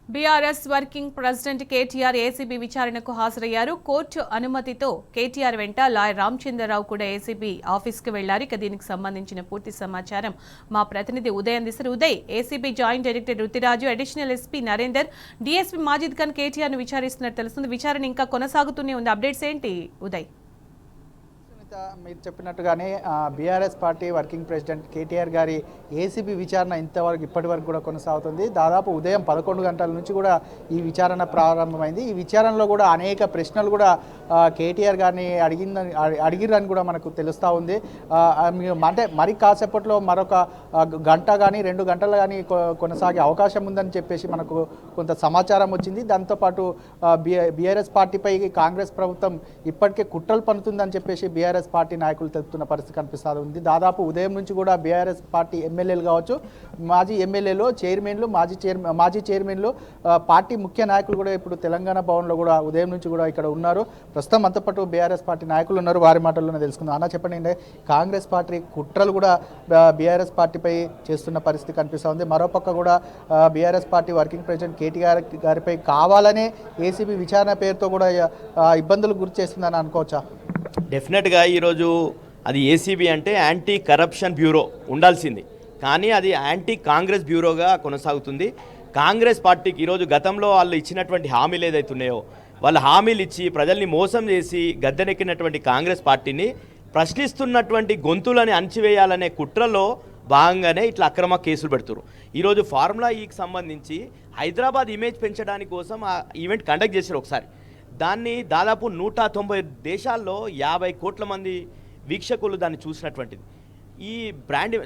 BRS working president KTR ACB విచారణకు హాజరయ్యారు. Court అనుమతితో కేటీఆర్ వెంట లాయర్ రామచంద్రరావు కూడా ఏసీబీ ఆఫీస్కు వెళ్లారు. ఇక దీనికి సంబంధించిన పూర్తి సమాచారం మా ప్రతినిధి ఉదయ్ అందిస్తారు. Uday, ACB joint director Rutiraju, additional SP Narender, DSP Majid Khan KTR ను విచారిస్తున్నట్టు తెలుస్తుంది. విచారణ ఇంకా కొనసాగుతూనే ఉంది. అప్డేట్స్ ఏంటి ఉదయ్? మీరు చెప్పినట్టుగానే BRS party working president KTR గారి ఏసీబీ విచారణ ఇప్పటివరకు కూడా కొనసాగుతుంది. దాదాపు ఉదయం 11 గంటల నుంచి కూడా ఈ విచారణ ప్రారంభమైంది. ఈ విచారణలో కూడా అనేక ప్రశ్నలు కూడా కేటీఆర్ గారిని అడిగిరని కూడా మనకు తెలుస్తూ ఉంది. అంటే మరి కాసేపట్లో మరొక గంట కానీ 2 గంటలు కానీ కొనసాగే అవకాశం ఉందని చెప్పేసి మనకు కొంత సమాచారం వచ్చింది. దాంతోపాటు బీఆర్ఎస్ పార్టీపై కాంగ్రెస్ ప్రభుత్వం ఇప్పటికే కుట్రలు పన్నుతుందని చెప్పేసి బీఆర్ఎస్ పార్టీ నాయకులు తెలుపుతున్న పరిస్థితి కనిపిస్తూ ఉంది. దాదాపు ఉదయం నుంచి కూడా బీఆర్ఎస్ పార్టీ ఎమ్మెల్యేలు కావచ్చు, మాజీ ఎమ్మెల్యేలు, చైర్మన్లు, మాజీ చైర్మన్లు, పార్టీ ముఖ్య నాయకులు కూడా ఇప్పుడు తెలంగాణ భవన్లో కూడా ఉదయం నుంచి కూడా ఇక్కడ ఉన్నారు. ప్రస్తుతం అంతా పాటు బీఆర్ఎస్ పార్టీ నాయకులు ఉన్నారు. వారి మాటల్లోనే తెలుసుకుందాం. అన్న చెప్పండి, కాంగ్రెస్ పార్టీ కుట్రలు కూడా బీఆర్ఎస్ పార్టీపై చేస్తున్న పరిస్థితి కనిపిస్తూ ఉంది. మరోపక్క కూడా BRS party working president KTR గారిపై కావాలనే ఏసీబీ విచారణ పేరుతో కూడా ఇబ్బందులు గురి చేస్తుందని అనుకోవచ్చా? డెఫినెట్గా ఈరోజు అది ఏసీబీ అంటే యాంటీ కరప్షన్ బ్యూరో ఉండాల్సింది, కానీ అది యాంటీ కాంగ్రెస్ బ్యూరోగా కొనసాగుతుంది. కాంగ్రెస్ పార్టీకి ఈరోజు గతంలో వాళ్ళు ఇచ్చినటువంటి హామీలు ఏదైతే ఉన్నాయో, వాళ్ళు హామీలు ఇచ్చి ప్రజల్ని మోసం చేసి గద్దెనెక్కినటువంటి కాంగ్రెస్ పార్టీని ప్రశ్నిస్తున్నటువంటి గొంతులని అణచివేయాలనే కుట్రలో భాగంగానే ఇట్లా అక్రమ కేసులు పెడుతున్నారు. ఈరోజు ఫార్ములా ఈకి సంబంధించి హైదరాబాద్ ఇమేజ్ పెంచడానికి కోసం ఆ ఈవెంట్ కండక్ట్ చేశారు. ఒకసారి దాన్ని దాదాపు 190 దేశాల్లో 50 కోట్ల మంది వీక్షకులు దాన్ని చూసినటువంటిది. ఈ బ్రాండ్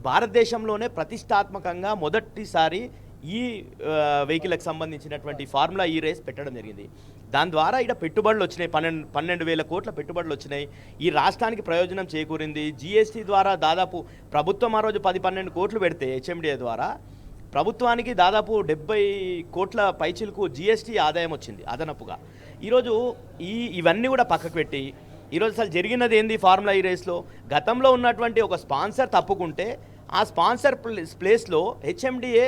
భారతదేశంలోనే ప్రతిష్టాత్మకంగా మొదటిసారి ఈ వెహికల్కి సంబంధించినటువంటి ఫార్ములా ఈ రేస్ పెట్టడం జరిగింది. దాని ద్వారా ఇక్కడ పెట్టుబడులు వచ్చినాయి, 12,000 కోట్ల పెట్టుబడులు వచ్చినాయి. ఈ రాష్ట్రానికి ప్రయోజనం చేకూరింది. జీఎస్టీ ద్వారా దాదాపు ప్రభుత్వం ఆ రోజు 10-12 కోట్లు పెడితే హెచ్ఎండిఏ ద్వారా ప్రభుత్వానికి దాదాపు 70 కోట్ల పైచిలకు జీఎస్టీ ఆదాయం వచ్చింది అదనపుగా. ఈరోజు ఇవన్నీ కూడా పక్కకు పెట్టి ఈరోజు అసలు జరిగినది ఏంది ఫార్ములా ఈ రేస్లో? గతంలో ఉన్నటువంటి ఒక స్పాన్సర్ తప్పుకుంటే ఆ స్పాన్సర్ ప్లేస్లో హెచ్ఎండిఏ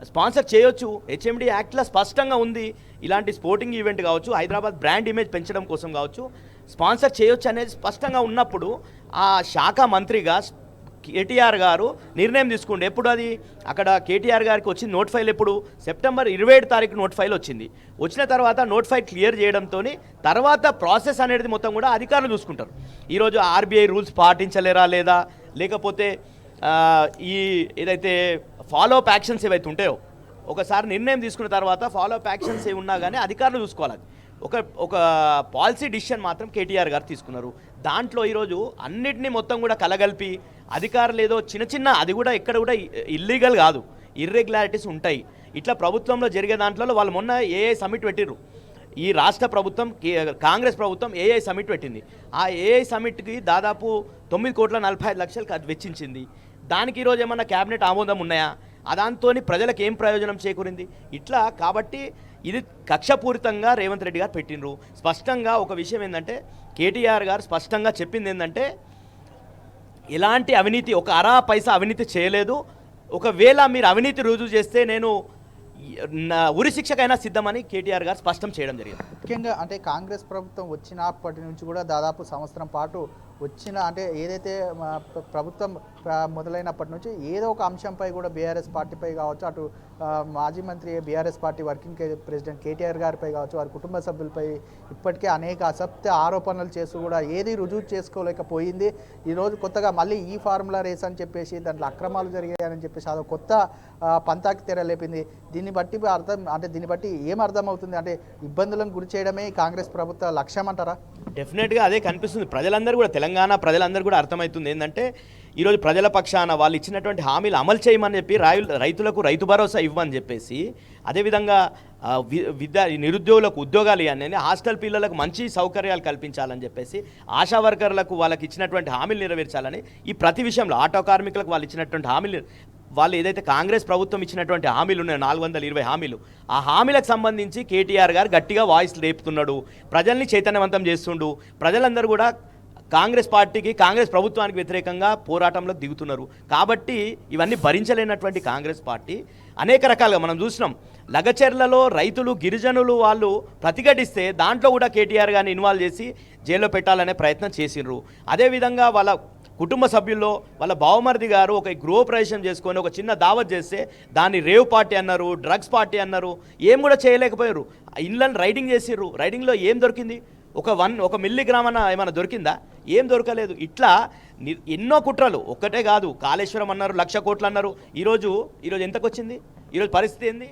స్పాన్సర్ చేయొచ్చు. హెచ్ఎండి యాక్ట్లో స్పష్టంగా ఉంది, ఇలాంటి స్పోర్టింగ్ ఈవెంట్ కావచ్చు, హైదరాబాద్ బ్రాండ్ ఇమేజ్ పెంచడం కోసం కావచ్చు స్పాన్సర్ చేయొచ్చు అనేది స్పష్టంగా ఉన్నప్పుడు ఆ శాఖ మంత్రిగా కేటీఆర్ గారు నిర్ణయం తీసుకుంటే ఎప్పుడు అది అక్కడ కేటీఆర్ గారికి వచ్చింది నోట్ ఫైల్ ఎప్పుడు? సెప్టెంబర్ 27 తారీఖు నోట్ ఫైల్ వచ్చింది. వచ్చిన తర్వాత నోట్ ఫైల్ క్లియర్ చేయడంతో తర్వాత ప్రాసెస్ అనేది మొత్తం కూడా అధికారులు చూసుకుంటారు. ఈరోజు ఆర్బీఐ రూల్స్ పాటించలేరా లేదా, లేకపోతే ఈ ఏదైతే ఫాలో అప్ యాక్షన్స్ ఏవైతే ఉంటాయో ఒకసారి నిర్ణయం తీసుకున్న తర్వాత ఫాలో అప్ యాక్షన్స్ ఏమి ఉన్నా కానీ అధికారులు చూసుకోవాలి. ఒక పాలసీ డిసిషన్ మాత్రం కేటీఆర్ గారు తీసుకున్నారు. దాంట్లో ఈరోజు అన్నిటినీ మొత్తం కూడా కలగలిపి అధికారులు ఏదో చిన్న అది కూడా ఎక్కడ కూడా ఇల్లీగల్ కాదు, ఇర్రెగ్యులారిటీస్ ఉంటాయి. ఇట్లా ప్రభుత్వంలో జరిగే దాంట్లో వాళ్ళు మొన్న ఏఐ సమిట్ పెట్టిర్రు. ఈ రాష్ట్ర ప్రభుత్వం కాంగ్రెస్ ప్రభుత్వం ఏఐ సమిట్ పెట్టింది. ఆ ఏఐ సమిట్కి దాదాపు 9,45,00,000 వెచ్చించింది. దానికి ఈరోజు ఏమన్నా క్యాబినెట్ ఆమోదం ఉన్నాయా? దాంతో ప్రజలకు ఏం ప్రయోజనం చేకూరింది? ఇట్లా కాబట్టి ఇది కక్షపూరితంగా రేవంత్ రెడ్డి గారు పెట్టినరు. స్పష్టంగా ఒక విషయం ఏంటంటే కేటీఆర్ గారు స్పష్టంగా చెప్పింది ఏంటంటే ఎలాంటి అవినీతి, ఒక అరా పైసా అవినీతి చేయలేదు. ఒకవేళ మీరు అవినీతి రుజువు చేస్తే నేను ఉరి శిక్షకైనా సిద్ధమని కేటీఆర్ గారు స్పష్టం చేయడం జరిగింది. ముఖ్యంగా అంటే కాంగ్రెస్ ప్రభుత్వం వచ్చినప్పటి నుంచి కూడా దాదాపు సంవత్సరం పాటు అంటే ఏదైతే ప్రభుత్వం మొదలైనప్పటి నుంచి ఏదో ఒక అంశంపై కూడా బీఆర్ఎస్ పార్టీపై కావచ్చు, అటు మాజీ మంత్రి BRS party working president KTR గారిపై కావచ్చు, వారి కుటుంబ సభ్యులపై ఇప్పటికే అనేక అసత్య ఆరోపణలు చేస్తూ కూడా ఏది రుజువు చేసుకోలేకపోయింది. ఈరోజు కొత్తగా మళ్ళీ ఈ ఫార్ములా రేస్ అని చెప్పేసి దాంట్లో అక్రమాలు జరిగాయని చెప్పేసి అదో కొత్త పంతాకి తెరలేపింది. దీన్ని బట్టి ఏం అర్థమవుతుంది? అంటే ఇబ్బందులను గురి చేయడమే కాంగ్రెస్ ప్రభుత్వ లక్ష్యం అంటారా? డెఫినెట్గా అదే కనిపిస్తుంది. ప్రజలందరూ కూడా తెలంగాణ ప్రజలందరూ కూడా అర్థమవుతుంది ఏంటంటే ఈరోజు ప్రజల పక్షాన వాళ్ళు ఇచ్చినటువంటి హామీలు అమలు చేయమని చెప్పి రైతులకు రైతు భరోసా ఇవ్వమని చెప్పేసి, అదేవిధంగా నిరుద్యోగులకు ఉద్యోగాలు ఇవ్వని, హాస్టల్ పిల్లలకు మంచి సౌకర్యాలు కల్పించాలని చెప్పేసి, ఆశా వర్కర్లకు వాళ్ళకి ఇచ్చినటువంటి హామీలు నెరవేర్చాలని, ఈ ప్రతి విషయంలో ఆటో కార్మికులకు వాళ్ళు ఇచ్చినటువంటి హామీలు, వాళ్ళు ఏదైతే కాంగ్రెస్ ప్రభుత్వం ఇచ్చినటువంటి హామీలు ఉన్నాయో 420 హామీలు, ఆ హామీలకు సంబంధించి కేటీఆర్ గారు గట్టిగా వాయిస్ రేపుతున్నాడు, ప్రజల్ని చైతన్యవంతం చేస్తుండు. ప్రజలందరూ కూడా కాంగ్రెస్ పార్టీకి, కాంగ్రెస్ ప్రభుత్వానికి వ్యతిరేకంగా పోరాటంలోకి దిగుతున్నారు. కాబట్టి ఇవన్నీ భరించలేనటువంటి కాంగ్రెస్ పార్టీ అనేక రకాలుగా మనం చూసినాం. లగచెర్లలో రైతులు గిరిజనులు వాళ్ళు ప్రతిఘటిస్తే దాంట్లో కూడా కేటీఆర్ గారిని ఇన్వాల్వ్ చేసి జైల్లో పెట్టాలనే ప్రయత్నం చేసిండ్రు. అదేవిధంగా వాళ్ళ కుటుంబ సభ్యుల్లో వాళ్ళ బావమరిది గారు ఒక గృహప్రవేశం చేసుకొని ఒక చిన్న దావత్ చేస్తే దాన్ని రేవ్ పార్టీ అన్నారు, డ్రగ్స్ పార్టీ అన్నారు, ఏం కూడా చేయలేకపోయారు. ఇళ్ళని రైడింగ్ చేసిర్రు. రైడింగ్లో ఏం దొరికింది? ఒక మిల్లీగ్రామ్ అన్న ఏమైనా దొరికిందా? ఏం దొరకలేదు. ఇట్లా ఎన్నో కుట్రలు. ఒక్కటే కాదు, కాళేశ్వరం అన్నారు, 1,00,000 కోట్లు అన్నారు. ఈరోజు ఎంతకు వచ్చింది? ఈరోజు పరిస్థితి ఏంది?